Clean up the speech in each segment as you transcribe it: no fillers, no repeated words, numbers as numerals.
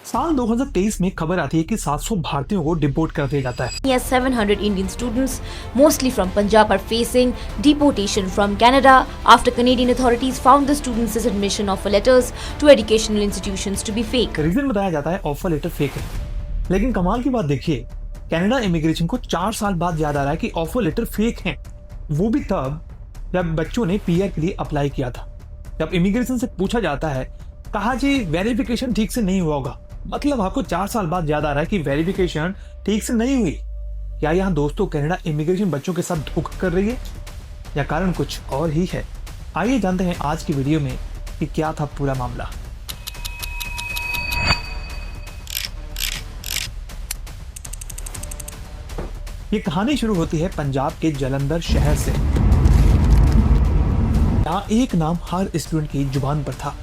साल 2023 में खबर आती है कि 700 भारतीयों को डिपोर्ट कर दिया जाता है। Yes, 700 Indian students, mostly from Punjab, are facing deportation from Canada after Canadian authorities found the students' admission offer letters to educational institutions to be fake. Reason बताया जाता है ऑफर लेटर फेक है, लेकिन कमाल की बात देखिए, कनाडा इमिग्रेशन को 4 साल बाद याद आ रहा है कि ऑफर लेटर फेक हैं। वो भी तब जब बच्चों ने पीआर के लिए अप्लाई किया था। जब इमिग्रेशन से पूछा जाता है, कहा जी वेरिफिकेशन ठीक से नहीं हुआ होगा, मतलब आपको 4 साल बाद याद आ रहा है कि वेरिफिकेशन ठीक से नहीं हुई। क्या यहाँ दोस्तों कनाडा इमिग्रेशन बच्चों के साथ धोखा कर रही है या कारण कुछ और ही है? आइए जानते हैं आज की वीडियो में कि क्या था पूरा मामला। ये कहानी शुरू होती है पंजाब के जालंधर शहर से। यहाँ एक नाम हर स्टूडेंट की जुबान पर था,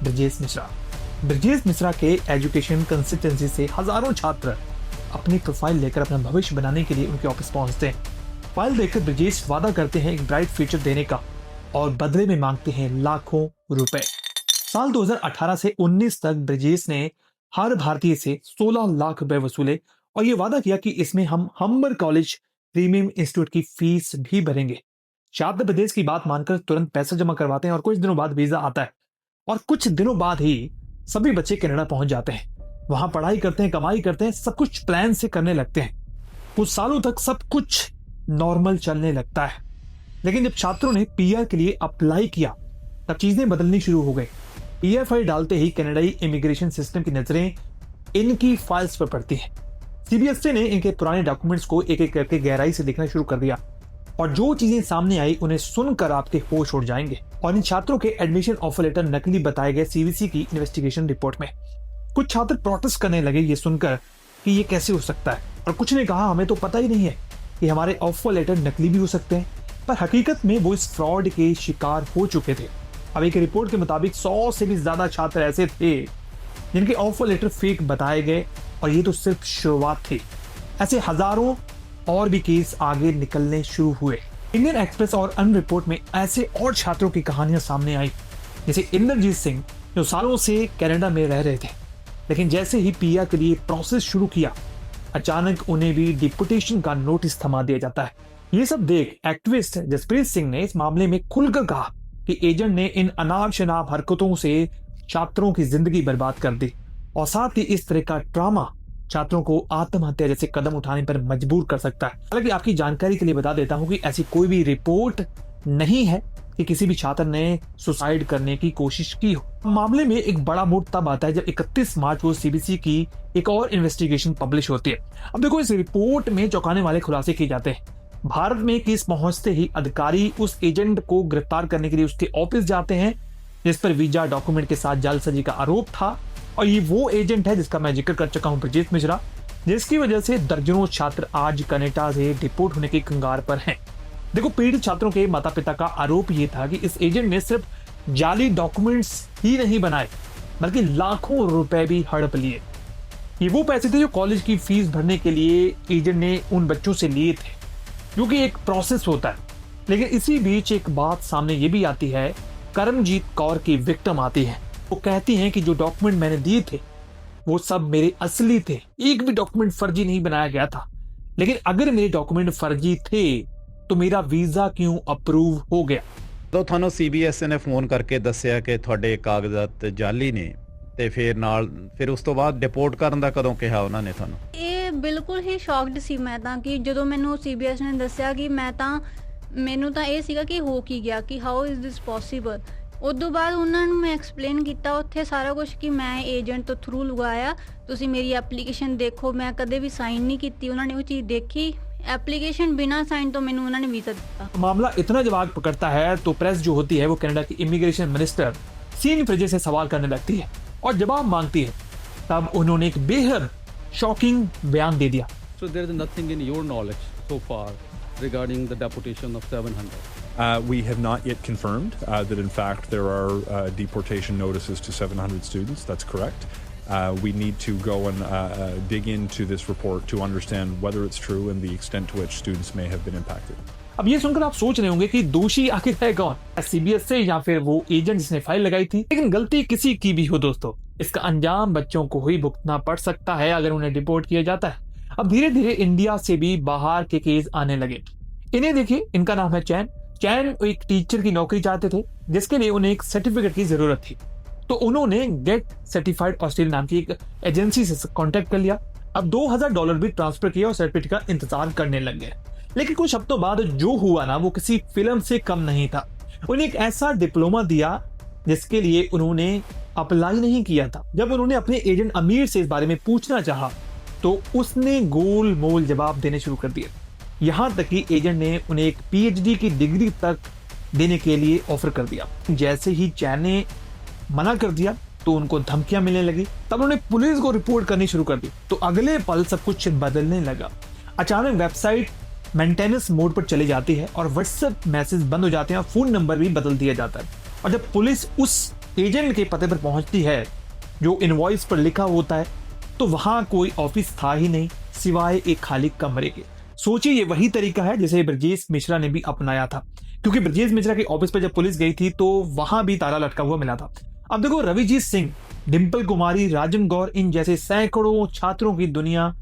ब्रजेश मिश्रा। ब्रजेश मिश्रा के एजुकेशन कंसिस्टेंसी से हजारों छात्र अपनी प्रोफाइल लेकर अपना भविष्य बनाने के लिए उनके ऑफिस पहुंचते हैं। फाइल देखकर ब्रजेश वादा करते हैं एक ब्राइट फ्यूचर देने का और बदले में मांगते हैं लाखों रुपए। साल 2018 से 19 तक ब्रजेश ने हर भारतीय से 16 लाख रुपए वसूले और ये वादा किया कि इसमें हम हम्बर कॉलेज प्रीमियम इंस्टीट्यूट की फीस भी भरेंगे। छात्र ब्रजेश की बात मानकर तुरंत पैसा जमा करवाते हैं और कुछ दिनों बाद वीजा आता है और कुछ दिनों बाद ही सभी बच्चे कनाडा पहुंच जाते हैं। वहां पढ़ाई करते हैं, कमाई करते हैं, सब कुछ प्लान से करने लगते हैं। कुछ सालों तक सब कुछ नॉर्मल चलने लगता है, लेकिन जब छात्रों ने पीआर के लिए अप्लाई किया तब चीजें बदलनी शुरू हो गई। पीआर फाइल डालते ही कनाडाई इमिग्रेशन सिस्टम की नजरें इनकी फाइल्स पर पड़ती है। सीबीएसई ने इनके पुराने डॉक्यूमेंट्स को एक एक करके गहराई से देखना शुरू कर दिया और जो चीजें सामने आई उन्हें सुनकर आपके होश उड़ जाएंगे। और इन छात्रों के एडमिशन ऑफर लेटर नकली बताए गए सीबीएसई की इन्वेस्टिगेशन रिपोर्ट में। कुछ छात्र प्रोटेस्ट करने लगे ये सुनकर कि ये कैसे हो सकता है, और कुछ ने कहा हमें तो पता ही नहीं है कि हमारे ऑफर लेटर नकली भी हो सकते हैं। पर हकीकत में वो इस फ्रॉड के शिकार हो चुके थे। अब एक रिपोर्ट के मुताबिक 100 से भी ज्यादा छात्र ऐसे थे जिनके ऑफर लेटर फेक बताए गए, और ये तो सिर्फ शुरुआत थी। ऐसे हजारों और भी केस आगे निकलने शुरू हुए। इंडियन एक्सप्रेस और अन रिपोर्ट में ऐसे और छात्रों की कहानियां सामने आई, जैसे इंद्रजीत सिंह जो सालों से कनाडा में रह रहे थे, लेकिन जैसे ही पीआर के लिए प्रोसेस शुरू किया अचानक उन्हें भी डिपोटेशन का नोटिस थमा दिया जाता है। ये सब देख एक्टिविस्ट जसप्रीत सिंह ने इस मामले में खुलकर कहा कि एजेंट ने इन अनाप शनाप हरकतों से छात्रों की जिंदगी बर्बाद कर दी और साथ ही इस तरह का ड्रामा छात्रों को आत्महत्या जैसे कदम उठाने पर मजबूर कर सकता है। हालांकि आपकी जानकारी के लिए बता देता हूं कि ऐसी कोई भी रिपोर्ट नहीं है कि किसी भी छात्र ने सुसाइड करने की कोशिश की हो। मामले में एक बड़ा मोड़ तब आता है जब 31 मार्च को सीबीएसई की एक और इन्वेस्टिगेशन पब्लिश होती है। अब देखो, इस रिपोर्ट में चौंकाने वाले खुलासे किए जाते हैं। भारत में केस पहुंचते ही अधिकारी उस एजेंट को गिरफ्तार करने के लिए उसके ऑफिस जाते हैं जिस पर वीजा डॉक्यूमेंट के साथ जालसाजी का आरोप था, और ये वो एजेंट है जिसका मैं जिक्र कर चुका हूं, ब्रजेश मिश्रा, जिसकी वजह से दर्जनों छात्र आज कनाडा से डिपोर्ट होने की कगार पर हैं। देखो, पीड़ित छात्रों के माता पिता का आरोप ये था कि इस एजेंट ने सिर्फ जाली डॉक्यूमेंट्स ही नहीं बनाए बल्कि लाखों रुपए भी हड़प लिए। ये वो पैसे थे जो कॉलेज की फीस भरने के लिए एजेंट ने उन बच्चों से लिए थे, जो कि एक प्रोसेस होता है। लेकिन इसी बीच एक बात सामने ये भी आती है, करमजीत कौर की विक्टिम आती है। वो कहती हैं कि जो डॉक्यूमेंट मैंने दिए थे वो सब मेरे असली थे, एक भी डॉक्यूमेंट फर्जी नहीं बनाया गया था। लेकिन अगर मेरे डॉक्यूमेंट फर्जी थे तो मेरा वीजा क्यों अप्रूव हो गया? तो ਤੁਹਾਨੂੰ ਸੀਬੀਐਸਈ ਨੇ ਫੋਨ ਕਰਕੇ ਦੱਸਿਆ ਕਿ ਤੁਹਾਡੇ ਕਾਗਜ਼ਾਤ ਜਾਲੀ ਨੇ ਤੇ ਫਿਰ ਉਸ ਤੋਂ ਬਾਅਦ ਡਿਪੋਰਟ ਕਰਨ ਦਾ ਕਦੋਂ ਕਿਹਾ ਉਹਨਾਂ ਨੇ ਤੁਹਾਨੂੰ? ਇਹ ਬਿਲਕੁਲ ਹੀ ਸ਼ੌਕਡ ਸੀ ਮੈਂ ਤਾਂ, ਕਿ ਜਦੋਂ ਮੈਨੂੰ ਸੀਬੀਐਸ ਨੇ ਦੱਸਿਆ ਕਿ ਮੈਨੂੰ ਤਾਂ ਇਹ ਸੀਗਾ ਕਿ ਹੋ ਕੀ ਗਿਆ, ਕਿ ਹਾਊ ਇਜ਼ ਦਿਸ ਪੋਸੀਬਲ। ਉਦੋਂ ਬਾਅਦ ਉਹਨਾਂ ਨੂੰ ਮੈਂ ਐਕਸਪਲੇਨ ਕੀਤਾ ਉੱਥੇ ਸਾਰਾ ਕੁਝ ਕਿ ਮੈਂ ਏਜੰਟ ਤੋਂ ਥਰੂ ਲਗਾਇਆ, ਤੁਸੀਂ ਮੇਰੀ ਐਪਲੀਕੇਸ਼ਨ ਦੇਖੋ, ਮੈਂ ਕਦੇ ਵੀ ਸਾਈਨ नहीं ਕੀਤੀ। ਉਹਨਾਂ ਨੇ ਉਹ चीज़ देखी, एप्लीकेशन बिना साइन तो मैंने उन्होंने वीजा दिया। मामला इतना जब आग पकड़ता है तो प्रेस जो होती है वो कनाडा की इमिग्रेशन मिनिस्टर सीन फ्रिजे से सवाल करने लगती है और जवाब मांगती है। तब उन्होंने एक बेहद शॉकिंग बयान दे दिया। So there is nothing in your knowledge so far regarding the deportation of 700. We have not yet confirmed that in fact there are deportation notices to 700 students. That's correct. We need to go and dig into this report to understand whether it's true and the extent to which students may have been impacted. अब ये सुनकर आप सोच रहे होंगे कि दोषी आखिर है कौन, सीबीएसई या फिर वो एजेंट जिसने फाइल लगाई थी। लेकिन गलती किसी की भी हो दोस्तों, इसका अंजाम बच्चों को ही भुगतना पड़ सकता है अगर उन्हें डिपोर्ट किया जाता है। अब धीरे धीरे इंडिया से भी बाहर के केस आने लगे। इन्हें देखिए, इनका नाम है चैन। चैन एक टीचर की नौकरी चाहते थे जिसके लिए उन्हें एक सर्टिफिकेट की जरूरत थी। तो उन्होंने गेट सर्टिफाइड ऑस्ट्रेलिया नाम की एक एजेंसी से कांटेक्ट कर लिया। अब $2000 भी ट्रांसफर किया और सर्टिफिकेट का इंतजार करने लग गए। लेकिन कुछ हफ्तों बाद जो हुआ ना, वो किसी फिल्म से कम नहीं था। उन्हें एक ऐसा डिप्लोमा दिया जिसके लिए उन्होंने अप्लाई नहीं किया था। जब उन्होंने अपने एजेंट अमीर से इस बारे में पूछना चाहा तो उसने गोल मोल जवाब देने शुरू कर दिए। यहां तक कि एजेंट ने उन्हें एक PhD की डिग्री तक देने के लिए ऑफर कर दिया। जैसे ही चैन ने मना कर दिया तो उनको धमकियां मिलने लगी। तब उन्होंने पुलिस को रिपोर्ट करनी शुरू कर दी। तो अगले पल सब कुछ बदलने लगा। अचानक वेबसाइट मेंटेनेंस मोड पर चली जाती है और व्हाट्सएप मैसेज बंद हो जाते हैं और फोन नंबर भी बदल दिया जाता है। और जब पुलिस उस एजेंट के पते पर पहुंचती है जो इनवॉइस पर लिखा होता है, तो वहां कोई ऑफिस था ही नहीं सिवाय एक खाली कमरे के। सोचिए, ये वही तरीका है जिसे ब्रजेश मिश्रा ने भी अपनाया था, क्योंकि ब्रजेश मिश्रा के ऑफिस पर जब पुलिस गई थी तो वहां भी ताला लटका हुआ मिला था। अब देखो, रविजीत सिंह, डिंपल कुमारी, राजन गौर, इन जैसे सैकड़ों छात्रों की दुनिया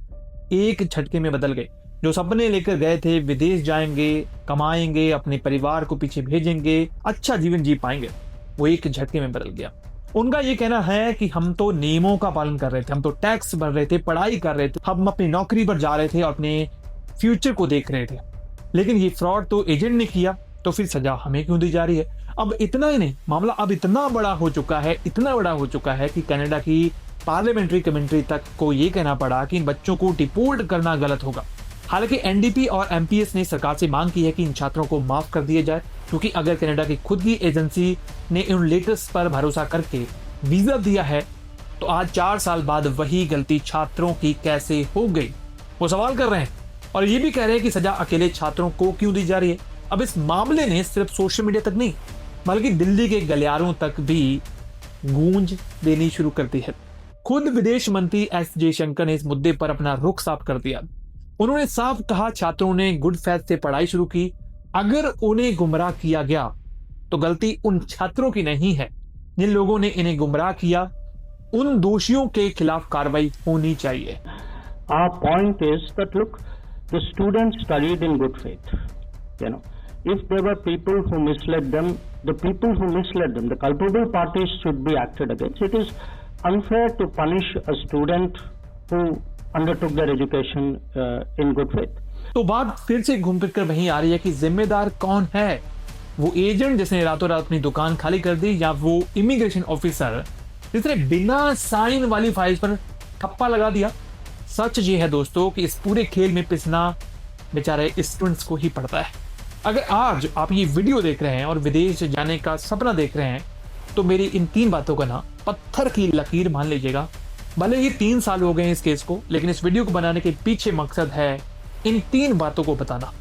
एक झटके में बदल गई। जो सपने लेकर गए थे, विदेश जाएंगे, कमाएंगे, अपने परिवार को पीछे भेजेंगे, अच्छा जीवन जी पाएंगे, वो एक झटके में बदल गया। उनका ये कहना है कि हम तो नियमों का पालन कर रहे थे, हम तो टैक्स भर रहे थे, पढ़ाई कर रहे थे, हम अपनी नौकरी पर जा रहे थे और अपने फ्यूचर को देख रहे थे, लेकिन ये फ्रॉड तो एजेंट ने किया, तो फिर सजा हमें क्यों दी जा रही है। अब इतना ही नहीं, मामला अब इतना बड़ा हो चुका है कि कनाडा की पार्लियामेंट्री कमेंट्री तक को ये कहना पड़ा कि इन बच्चों को डिपोर्ट करना गलत होगा। हालांकि NDP और MPS ने सरकार से मांग की है कि इन छात्रों को माफ कर दिया जाए, क्योंकि अगर कनाडा की खुद की एजेंसी ने इन लेटर्स पर भरोसा करके वीजा दिया है तो आज 4 साल बाद वही गलती छात्रों की कैसे हो गई, वो सवाल कर रहे हैं। और ये भी कह रहे हैं कि सजा अकेले छात्रों को क्यों दी जा रही है। अब इस मामले ने सिर्फ सोशल मीडिया तक नहीं बल्कि दिल्ली के गलियारों तक भी गूंज देनी शुरू कर दी है। खुद विदेश मंत्री S जयशंकर ने इस मुद्दे पर अपना रुख साफ कर दिया। उन्होंने साफ कहा, छात्रों ने गुड फेथ से पढ़ाई शुरू की, अगर उन्हें गुमराह किया गया तो गलती उन छात्रों की नहीं है। जिन लोगों ने इन्हें गुमराह किया उन दोषियों के खिलाफ कार्रवाई होनी चाहिए। Our point is that look, the students studied in good faith. If there were people who misled them, the people who misled them, the culpable parties should be acted against. It is unfair to punish a student who undertook their education in good faith. तो बात फिर से घूम फिर कर वहीं आ रही है कि जिम्मेदार कौन है, वो एजेंट जिसने रातों रात अपनी दुकान खाली कर दी, या वो इमिग्रेशन ऑफिसर जिसने बिना साइन वाली फाइल पर ठप्पा लगा दिया। सच ये है दोस्तों कि इस पूरे खेल में पिसना बेचारे स्टूडेंट्स को ही पड़ता है। अगर आज आप ये वीडियो देख रहे हैं और विदेश जाने का सपना देख रहे हैं तो मेरी इन 3 बातों का ना पत्थर की लकीर मान लीजिएगा। भले ही 3 साल हो गए इस केस को, लेकिन इस वीडियो को बनाने के पीछे मकसद है इन 3 बातों को बताना।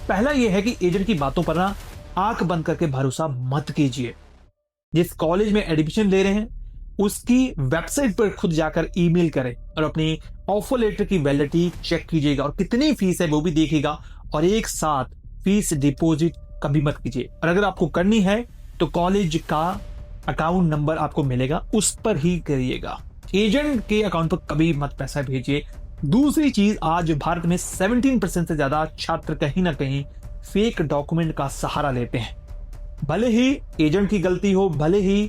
पहला यह है कि एजेंट की बातों पर ना आंख बंद करके भरोसा मत कीजिए। जिस कॉलेज में एडमिशन ले रहे हैं उसकी वेबसाइट पर खुद जाकर ईमेल करें और अपनी ऑफर लेटर की वैलिडिटी चेक कीजिएगा और कितनी फीस है वो भी देखिएगा, और एक साथ फीस डिपॉजिट कभी मत कीजिए। और अगर आपको करनी है तो कॉलेज का अकाउंट नंबर आपको मिलेगा, उस पर ही करिएगा। एजेंट के अकाउंट पर कभी मत पैसा भेजिए। दूसरी चीज, आज भारत में 17% से ज्यादा छात्र कहीं ना कहीं फेक डॉक्यूमेंट का सहारा लेते हैं। भले ही एजेंट की गलती हो, भले ही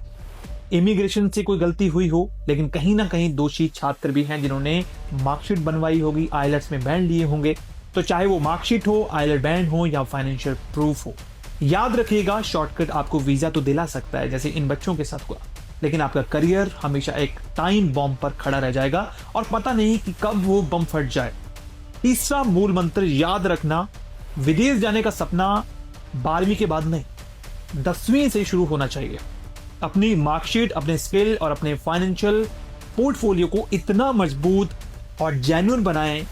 इमिग्रेशन से कोई गलती हुई हो, लेकिन कहीं ना कहीं दोषी छात्र भी हैं जिन्होंने मार्कशीट बनवाई होगी, आईएलटीएस में बैंड लिए होंगे। तो चाहे वो मार्कशीट हो, आईएलटीएस बैंड हो या फाइनेंशियल प्रूफ हो, याद रखिएगा शॉर्टकट आपको वीजा तो दिला सकता है जैसे इन बच्चों के साथ हुआ, लेकिन आपका करियर हमेशा एक टाइम बॉम्ब पर खड़ा रह जाएगा और पता नहीं कि कब वो बम फट जाए। तीसरा मूल मंत्र याद रखना, विदेश जाने का सपना 12वीं के बाद नहीं, 10वीं से शुरू होना चाहिए। अपनी मार्कशीट, अपने स्किल और अपने फाइनेंशियल पोर्टफोलियो को इतना मजबूत और जेन्युइन बनाएं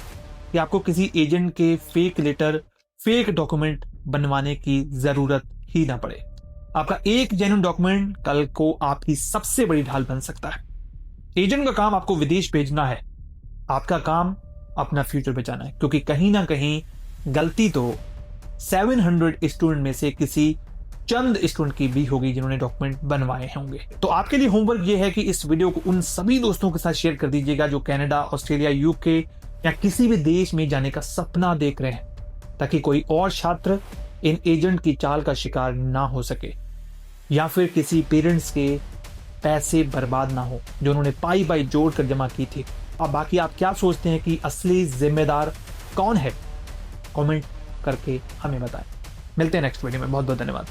कि आपको किसी एजेंट के फेक लेटर, फेक डॉक्यूमेंट बनवाने की जरूरत ही ना पड़े। आपका एक जेन्युइन डॉक्यूमेंट कल को आपकी सबसे बड़ी ढाल बन सकता है। एजेंट का काम आपको विदेश भेजना है, आपका काम अपना फ्यूचर बचाना है, क्योंकि कहीं ना कहीं गलती तो 700 स्टूडेंट में से किसी चंद स्टूडेंट की भी होगी जिन्होंने डॉक्यूमेंट बनवाए होंगे। तो आपके लिए होमवर्क ये है कि इस वीडियो को उन सभी दोस्तों के साथ शेयर कर दीजिएगा जो कनाडा, ऑस्ट्रेलिया, यूके या किसी भी देश में जाने का सपना देख रहे हैं, ताकि कोई और छात्र इन एजेंट की चाल का शिकार ना हो सके या फिर किसी पेरेंट्स के पैसे बर्बाद ना हो जो उन्होंने पाई बाई जोड़ कर जमा की थी। अब बाकी आप क्या सोचते हैं कि असली जिम्मेदार कौन है? कमेंट करके हमें बताएं। मिलते हैं नेक्स्ट वीडियो में। बहुत बहुत धन्यवाद।